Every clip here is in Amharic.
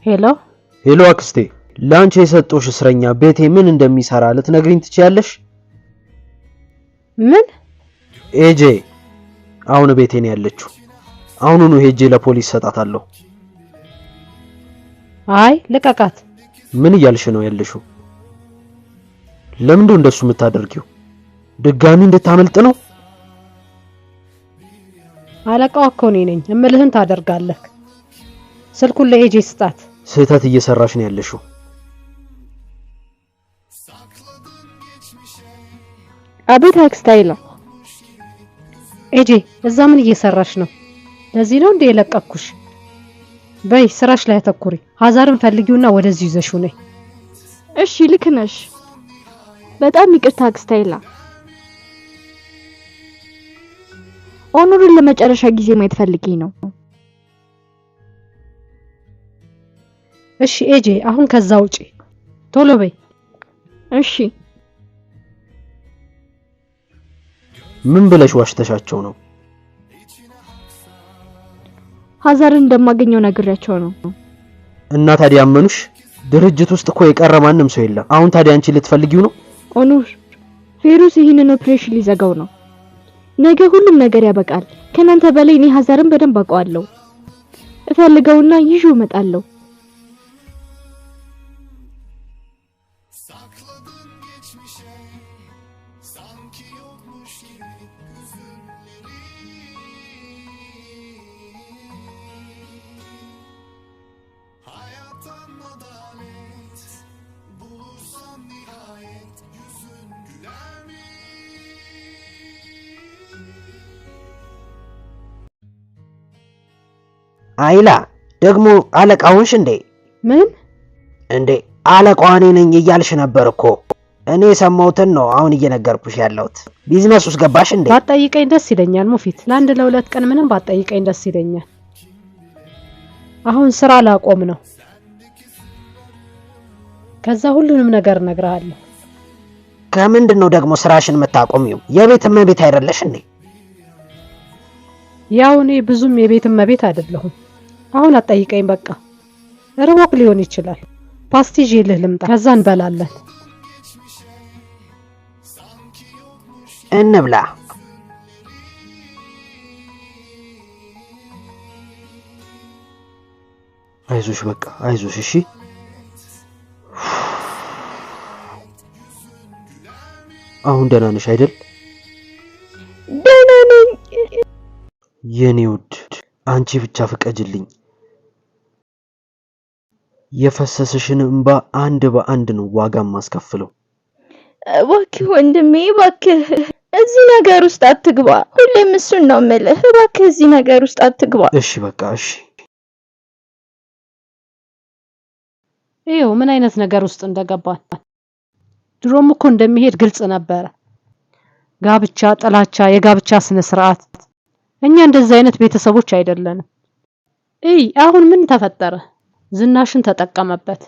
ሄሎ ሄሎ አክስቴ ላንቺ የሰጠውሽ እስረኛ ቤቴ ምን እንደሚሰራ ልትነግሪኝ ትችያለሽ? ምን? ኤጄ አሁን ቤቴ ነው ያለችው። አሁኑኑ ሄጄ ለፖሊስ ሰጣታለሁ። አይ ልቀቃት። ምን እያልሽ ነው ያለሽው? ለምን እንደሱ የምታደርጊው? ድጋሚ እንድታመልጥ ነው? አለቃው እኮ ነኝ እምልህን ታደርጋለህ። ስልኩን ለኤጄ ስጣት። ስህተት እየሰራሽ ነው ያለሽው። አቤት አክስታይላ። ኤጄ እዛ ምን እየሰራሽ ነው? ለዚህ ነው እንደ የለቀኩሽ? በይ ስራሽ ላይ አተኩሪ። ሀዛርን ፈልጊውና ወደዚህ ይዘሽው ነይ። እሺ ልክ ነሽ። በጣም ይቅርታ አክስታይላ። ኦኑርን ለመጨረሻ ጊዜ ማየት ፈልጌ ነው። እሺ ኤጄ አሁን ከዛ ውጪ ቶሎ በይ። እሺ ምን ብለሽ ዋሽተሻቸው ነው? ሀዛርን እንደማገኘው ነግሬያቸው ነው። እና ታዲያ አመኑሽ? ድርጅት ውስጥ እኮ የቀረ ማንም ሰው የለም። አሁን ታዲያ አንቺ ልትፈልጊው ነው? ኦኑር ፌሩስ ይህንን ኦፕሬሽን ሊዘጋው ነው። ነገ ሁሉም ነገር ያበቃል። ከናንተ በላይ እኔ ሀዛርን በደንብ አውቀዋለሁ። እፈልገውና ይዤው እመጣለሁ። አይላ ደግሞ አለቃውንሽ እንዴ? ምን እንዴ አለቃው እኔ ነኝ እያልሽ ነበር እኮ። እኔ ሰማውትን ነው አሁን እየነገርኩሽ ያለሁት። ቢዝነስ ውስጥ ገባሽ እንዴ? ባጠይቀኝ ደስ ይለኛል ሙፊት። ለአንድ ለሁለት ቀን ምንም ባጠይቀኝ ደስ ይለኛል። አሁን ስራ ላቆም ነው። ከዛ ሁሉንም ነገር እነግርሃለሁ። ከምንድነው ደግሞ ስራሽን የምታቆሚው? የቤት እመቤት አይደለሽ እንዴ? ያው እኔ ብዙም የቤት እመቤት አይደለሁም። አሁን አጠይቀኝ በቃ። ርቦክ ሊሆን ይችላል። ፓስቲ ይዤልህ ልምጣ፣ ከዛ እንበላለን። እንብላ። አይዞሽ በቃ አይዞሽ። እሺ አሁን ደህና ነሽ አይደል? ደህና ነኝ የኔ ውድ። አንቺ ብቻ ፍቀጅልኝ። የፈሰሰሽን እንባ አንድ በአንድ ነው ዋጋም ማስከፍለው። እባክህ ወንድሜ እባክህ እዚህ ነገር ውስጥ አትግባ። ሁሌም እሱን ነው የምልህ። እባክህ እዚህ ነገር ውስጥ አትግባ። እሺ በቃ እሺ። ይኸው ምን አይነት ነገር ውስጥ እንደገባን። ድሮም እኮ እንደሚሄድ ግልጽ ነበረ። ጋብቻ፣ ጥላቻ፣ የጋብቻ ስነ ስርዓት። እኛ እንደዚህ አይነት ቤተሰቦች አይደለንም። አሁን ምን ተፈጠረ? ዝናሽን ተጠቀመበት።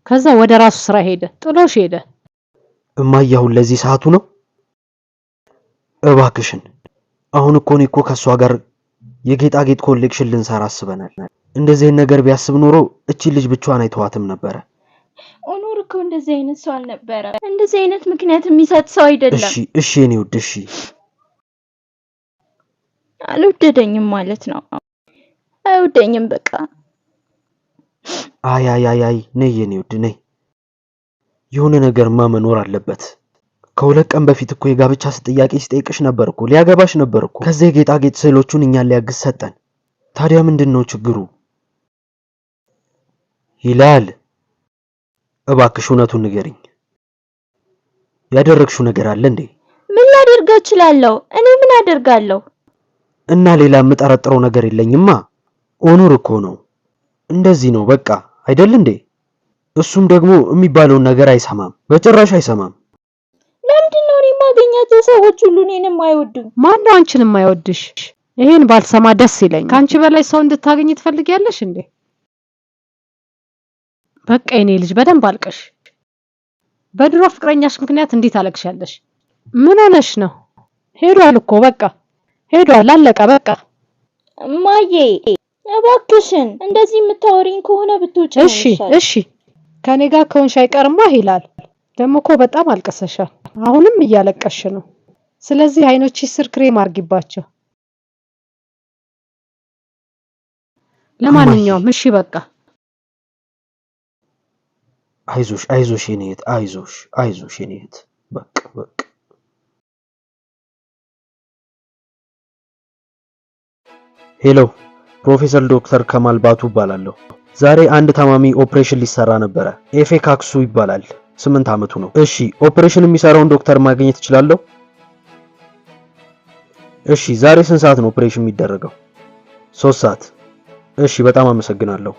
ከዛ ወደ ራሱ ስራ ሄደ፣ ጥሎሽ ሄደ። እማዬ አሁን ለዚህ ሰዓቱ ነው? እባክሽን አሁን እኮ ከሷ ጋር የጌጣጌጥ ኮሌክሽን ልንሰራ አስበናል። እንደዚህ ነገር ቢያስብ ኖሮ እቺ ልጅ ብቻዋን አይተዋትም ነበረ። ኦኑር እኮ እንደዚህ አይነት ሰው አልነበረ። እንደዚህ አይነት ምክንያት የሚሰጥ ሰው አይደለም። እሺ የኔ ውድ እሺ። አልወደደኝም ማለት ነው። አይወደኝም በቃ። አይ ነይ የኔ ውድ ነይ። የሆነ ነገርማ መኖር አለበት። ከሁለት ቀን በፊት እኮ የጋብቻ ጥያቄ ሲጠይቅሽ ነበር እኮ፣ ሊያገባሽ ነበር እኮ። ከዛ የጌጣጌጥ ስዕሎቹን እኛን ሊያግዝ ሰጠን። ታዲያ ምንድነው ችግሩ? ይላል እባክሽ እውነቱን ንገሪኝ። ያደረግሽው ነገር አለ እንዴ? ምን ላደርግ እችላለሁ? እኔ ምን አደርጋለሁ? እና ሌላ የምጠረጥረው ነገር የለኝማ። ኦኑር እኮ ነው እንደዚህ ነው በቃ አይደል እንዴ? እሱም ደግሞ የሚባለውን ነገር አይሰማም፣ በጭራሽ አይሰማም። ለምንድነው እኔ የማገኛቸው ሰዎች ሁሉ እኔንም አይወዱም? ማነው አንቺንም አይወድሽ? ይሄን ባልሰማ ደስ ይለኛል። ካንቺ በላይ ሰው እንድታገኝ ትፈልጊያለሽ እንዴ? በቃ የኔ ልጅ በደንብ አልቀሽ። በድሮ ፍቅረኛሽ ምክንያት እንዴት አለቅሻለሽ? ምን ሆነሽ ነው? ሄዷል እኮ በቃ ሄዷል፣ አለቀ በቃ። ማዬ እባክሽን እንደዚህ የምታወሪኝ ከሆነ ብትውጪ ነው እሺ የሚሻለው። እሺ ከኔ ጋር ከሆንሽ አይቀርማ ይላል። ደግሞ እኮ በጣም አልቀሰሻል። አሁንም እያለቀሽ ነው። ስለዚህ አይኖችሽ ስር ክሬም አርጊባቸው። ለማንኛውም እሺ በቃ አይዞሽ አይዞሽ የኔ እህት፣ አይዞሽ የኔ እህት። በቃ ሄሎ፣ ፕሮፌሰር ዶክተር ከማል ባቱ እባላለሁ። ዛሬ አንድ ታማሚ ኦፕሬሽን ሊሰራ ነበረ። ኤፌካክሱ ይባላል። 8 ዓመቱ ነው። እሺ፣ ኦፕሬሽን የሚሰራውን ዶክተር ማግኘት እችላለሁ? እሺ፣ ዛሬ ስንት ሰዓት ነው ኦፕሬሽን የሚደረገው? 3 ሰዓት። እሺ፣ በጣም አመሰግናለሁ።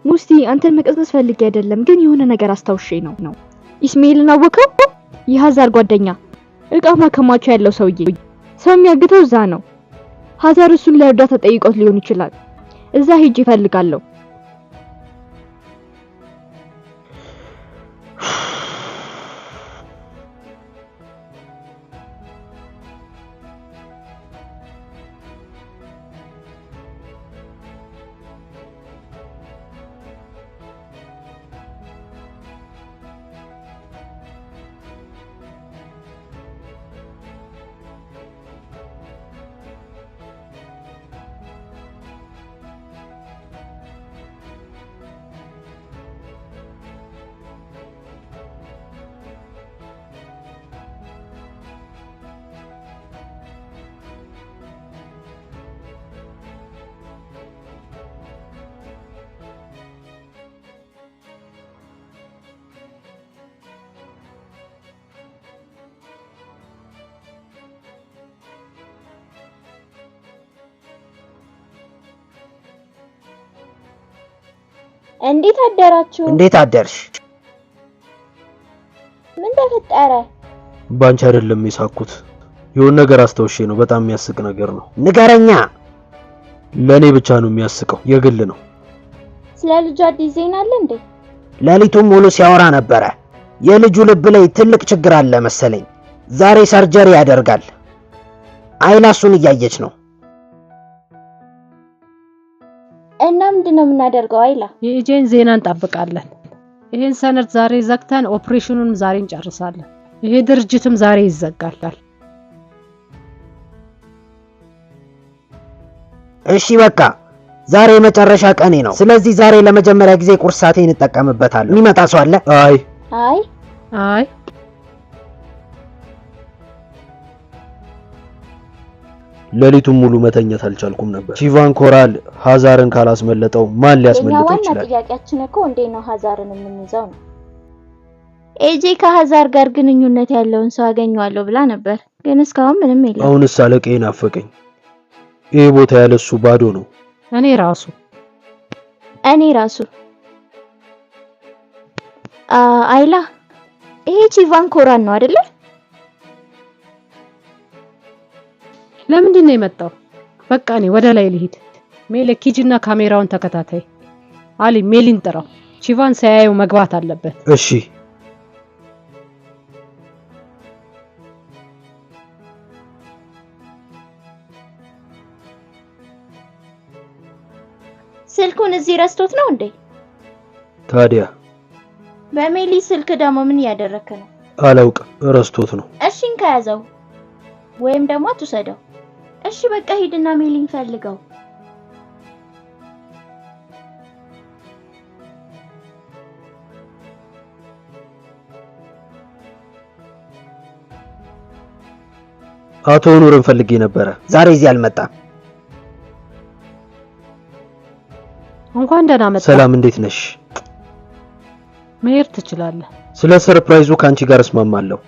ሙስቲ አንተን መቀስቀስ ፈልጌ አይደለም፣ ግን የሆነ ነገር አስታውሼ ነው። ኢስማኤልን አወቀው? የሀዛር ጓደኛ እቃ ማከማቻ ያለው ሰውዬ። ሰው የሚያግተው እዛ ነው። ሀዛር እሱን ለእርዳታ ጠይቆት ሊሆን ይችላል። እዛ ሄጄ እፈልጋለሁ። እንዴት አደራችሁ? እንዴት አደርሽ? ምን ተፈጠረ? ባንቺ አይደለም የሳኩት። የሆነ ነገር አስተውሼ ነው። በጣም የሚያስቅ ነገር ነው። ንገረኛ። ለኔ ብቻ ነው የሚያስቀው። የግል ነው። ስለ ልጁ አዲስ ዜና አለ እንዴ? ሌሊቱን ሙሉ ሲያወራ ነበረ። የልጁ ልብ ላይ ትልቅ ችግር አለ መሰለኝ። ዛሬ ሰርጀሪ ያደርጋል። አይላ እሱን እያየች ነው። እና ምንድነው የምናደርገው? አይላ የኤጀን ዜና እንጠብቃለን። ይሄን ሰነድ ዛሬ ዘግተን ኦፕሬሽኑን ዛሬ እንጨርሳለን። ይሄ ድርጅትም ዛሬ ይዘጋል። እሺ በቃ ዛሬ የመጨረሻ ቀኔ ነው። ስለዚህ ዛሬ ለመጀመሪያ ጊዜ ቁርስ ሰዓቴን እንጠቀምበታለሁ። የሚመጣ ሰው አለ? አይ ሌሊቱን ሙሉ መተኛት አልቻልኩም ነበር። ቺቫን ኮራል ሀዛርን ካላስመለጠው ማን ሊያስመልጠው ይችላል? ዋና ጥያቄያችን እኮ እንዴት ነው ሀዛርን የምንይዘው ነው። ኤጄ ከሀዛር ጋር ግንኙነት ያለውን ሰው አገኘዋለሁ ብላ ነበር፣ ግን እስካሁን ምንም የለም። አሁንስ አለቃዬን ናፈቀኝ። ይሄ ቦታ ያለሱ ባዶ ነው። እኔ ራሱ አይላ ይሄ ቺቫን ኮራል ነው አይደለ? ለምንድን ነው የመጣው? በቃ እኔ ወደ ላይ ልሂድ። ሜሌክ ሂጂና ካሜራውን ተከታታይ። አሊ ሜሊን ጥራው። ቺቫን ሳያየው መግባት አለበት። እሺ ስልኩን እዚህ ረስቶት ነው እንዴ? ታዲያ በሜሊ ስልክ ደግሞ ምን እያደረከ ነው? አላውቅም፣ ረስቶት ነው። እሺን ከያዘው ወይም ደግሞ አትውሰደው። እሺ በቃ ሂድና ሜሊን ፈልገው። አቶ ኑርን ፈልጌ ነበረ። ዛሬ እዚህ አልመጣም። እንኳን ደህና መጣ። ሰላም፣ እንዴት ነሽ? መሄድ ትችላለህ። ስለ ሰርፕራይዙ ካንቺ ጋር እስማማለሁ።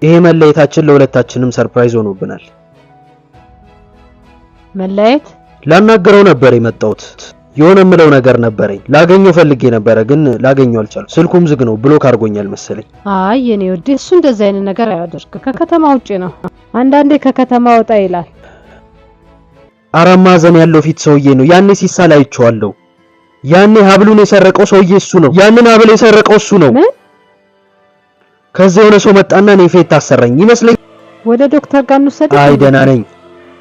ይሄ መለየታችን ለሁለታችንም ሰርፕራይዝ ሆኖብናል። መለየት? ላናገረው ነበር የመጣሁት። የሆነ የምለው ነገር ነበረኝ። ላገኘው ፈልጌ ነበረ ግን ላገኘው አልቻልኩም። ስልኩም ዝግ ነው፣ ብሎክ አድርጎኛል መሰለኝ። አይ የኔ ውድ እሱ እንደዛ አይነት ነገር አያደርግ። ከከተማ ውጪ ነው። አንዳንዴ ከከተማ ወጣ ይላል። አራት ማዕዘን ያለው ፊት ሰውዬ ነው። ያኔ ሲሳል አይቼዋለሁ። ያኔ ሀብሉን የሰረቀው ሰውዬ እሱ ነው። ያንን ሀብል የሰረቀው እሱ ነው። ምን? ከዚህ የሆነ ሰው መጣና እኔ ፌት ታሰረኝ ይመስለኝ። ወደ ዶክተር ጋር እንውሰድ። አይ ደህና ነኝ።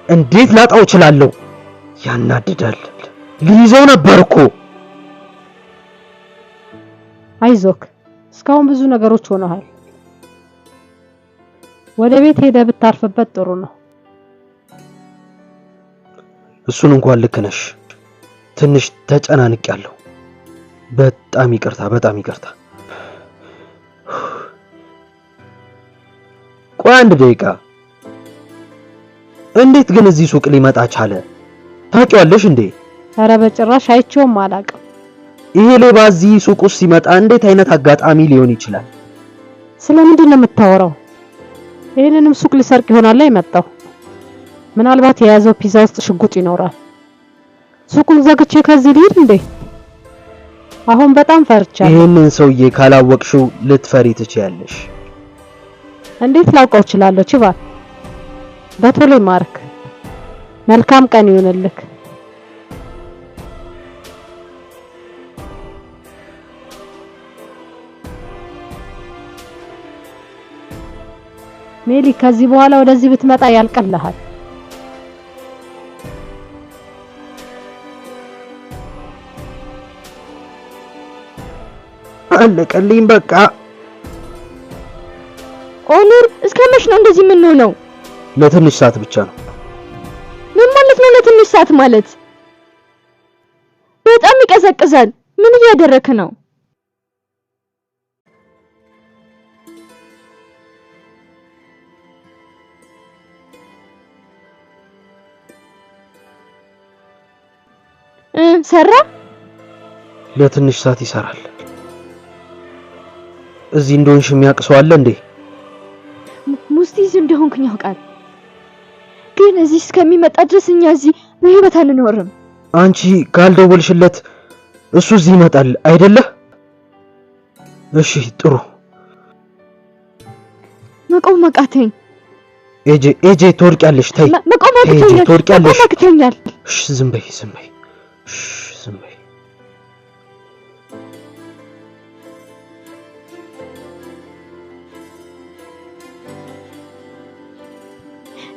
እንዴት ላጣው እችላለሁ? ያናድዳል። ሊይዘው ነበር እኮ። አይዞክ፣ እስካሁን ብዙ ነገሮች ሆነዋል። ወደ ቤት ሄደህ ብታርፍበት ጥሩ ነው። እሱን እንኳን ልክ ነሽ። ትንሽ ተጨናንቄያለሁ። በጣም ይቅርታ፣ በጣም ይቅርታ። ቆይ አንድ ደቂቃ። እንዴት ግን እዚህ ሱቅ ሊመጣ ቻለ? ታውቂዋለሽ እንዴ? ኧረ በጭራሽ አይቼውም አላውቅም። ይሄ ሌባ እዚህ ሱቅ ውስጥ ሲመጣ እንዴት አይነት አጋጣሚ ሊሆን ይችላል? ስለምንድን ነው የምታወራው? ይሄንንም ሱቅ ሊሰርቅ ይሆናል የመጣው። ምናልባት የያዘው ፒዛ ውስጥ ሽጉጥ ይኖራል። ሱቁን ዘግቼ ከዚህ ልሂድ እንዴ? አሁን በጣም ፈርቻለሁ። ይሄንን ሰውዬ ካላወቅሽው ልትፈሪ ትችያለሽ። እንዴት ላውቀው እችላለሁ? ችባል በቶሎ ማርክ። መልካም ቀን ይሁንልክ። ሜሊ ከዚህ በኋላ ወደዚህ ብትመጣ ያልቀልሃል። አለቀልኝ በቃ። ኦኑር እስከ መች ነው እንደዚህ የምንሆነው? ለትንሽ ሰዓት ብቻ ነው። ምን ማለት ነው ለትንሽ ሰዓት ማለት? በጣም ይቀዘቅዛል። ምን እያደረክ ነው? ሰራ? ለትንሽ ሰዓት ይሰራል። እዚህ እንደሆንሽ የሚያውቅ ሰው አለ እንዴ? ሙስቲዝ እንደሆንኩኝ ያውቃል። ግን እዚህ እስከሚመጣ ድረስ እኛ እዚህ በህይወት አንኖርም። አንቺ ካልደወልሽለት እሱ እዚህ ይመጣል አይደለ? እሺ ጥሩ። መቆም አቃተኝ። ኤጄ ትወድቂያለሽ። ተይ መቆም አቅቶኛል። ትወድቂያለሽ። መቆም አቅቶኛል። እሺ ዝም በይ፣ ዝም በይ። እሺ ዝም በይ።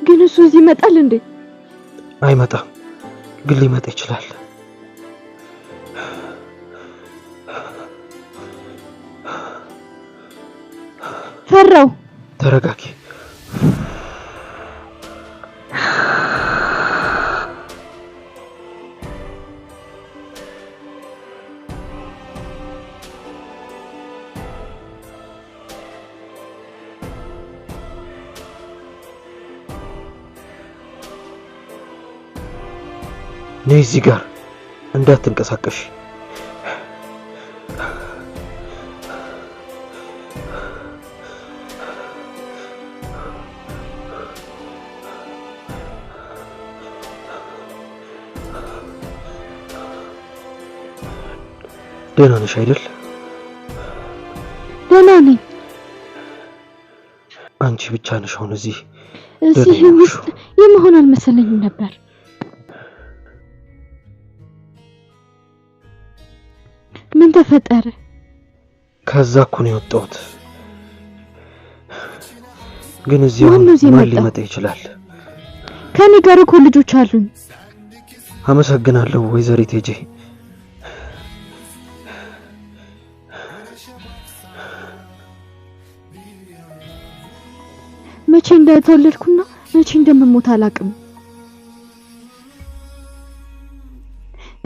ግን እሱ እዚህ ይመጣል እንዴ? አይመጣም፣ ግን ሊመጣ ይችላል። ፈራው። ተረጋጊ። ነይ እዚህ ጋር እንዳትንቀሳቀሽ። ደህና ነሽ አይደል? ደህና ነኝ። አንቺ ብቻ ነሽ አሁን እዚህ ውስጥ የመሆን አልመሰለኝም ነበር። ምን ተፈጠረ? ከዛ እኮ ነው የወጣሁት። ግን እዚህ ማን ሊመጣ ይችላል? ከኔ ጋር እኮ ልጆች አሉኝ። አመሰግናለሁ ወይዘሪት ኤጄ። መቼ እንደተወለድኩና መቼ እንደምሞት አላውቅም።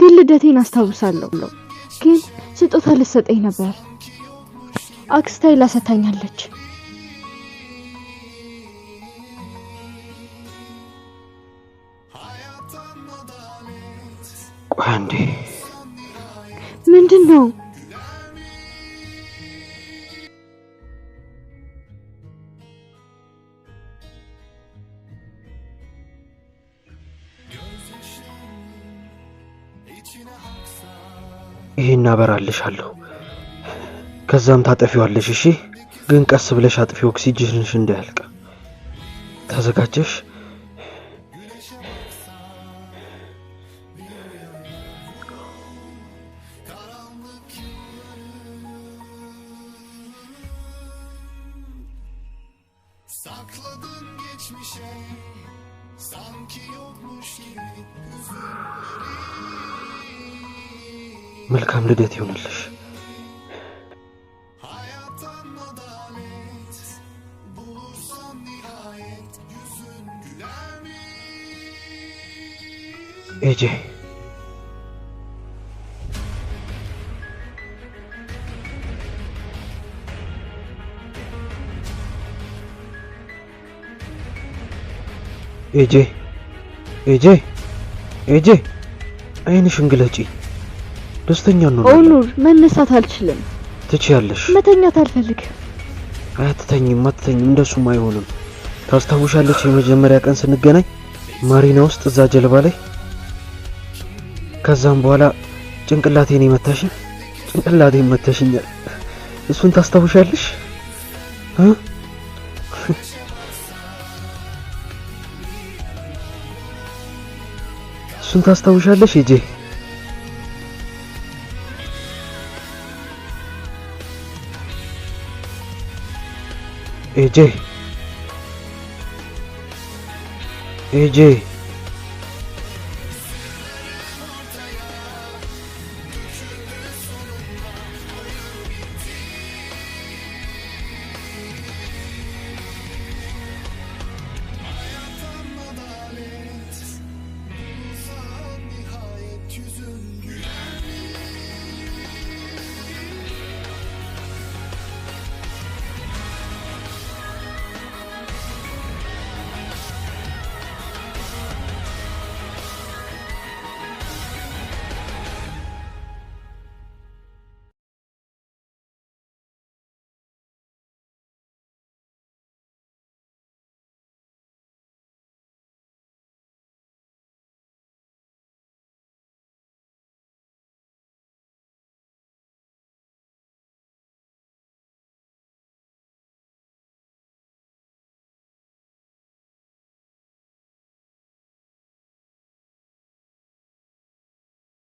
ግን ልደቴን አስታውሳለሁ። ግን ስጦታ ልትሰጠኝ ነበር። አክስቴ ላሰታኛለች። ቆይ አንዴ። ምንድን ነው? ይሄን አበራልሻለሁ። ከዛም ታጠፊዋለሽ። እሺ? ግን ቀስ ብለሽ አጥፊ፣ ኦክሲጅንሽ እንዳያልቅ። ተዘጋጀሽ? መልካም ልደት ይሁንልሽ። ኤጄ ኤጄ ኤጄ ኤጄ አይንሽን ግለጪ። ደስተኛ ነው። ኦኑር መነሳት አልችልም። ትችያለሽ። መተኛት አልፈልግም። አትተኝም፣ እንደሱም አይሆንም። ታስታውሻለች የመጀመሪያ ቀን ስንገናኝ ማሪና ውስጥ እዛ ጀልባ ላይ? ከዛም በኋላ ጭንቅላቴን መተሽኛል። እሱን ታስታውሻለሽ? እሱን ታስታውሻለሽ ኤጄ? ኤጄ